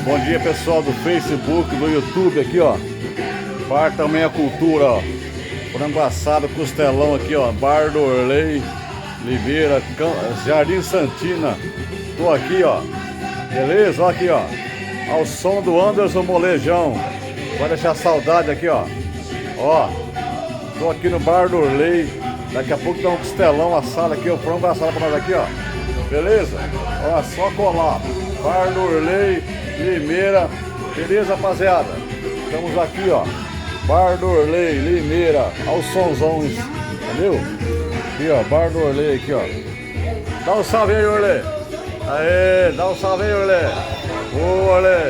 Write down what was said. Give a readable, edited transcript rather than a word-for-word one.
Bom dia, pessoal do Facebook, do YouTube aqui, ó. Bar também a cultura, ó. Frango assado, costelão aqui, ó. Bar do Orley, Limeira, Jardim Santina. Tô aqui, ó. Beleza? Ó aqui, ó. Ao som do Anderson Molejão. Vai deixar saudade aqui, ó. Ó. Tô aqui no Bar do Orley. Daqui a pouco dá um costelão assado aqui, o frango assado pra nós aqui, ó. Beleza? Ó, só colar. Bar do Orley, Limeira. Beleza, rapaziada? Estamos aqui, ó. Bar do Orley, Limeira. Aos sonzões. Entendeu? Aqui, ó. Bar do Orley aqui, ó. Dá um salve aí, Orley. Aê, dá um salve aí, Orley. Ô, Orley.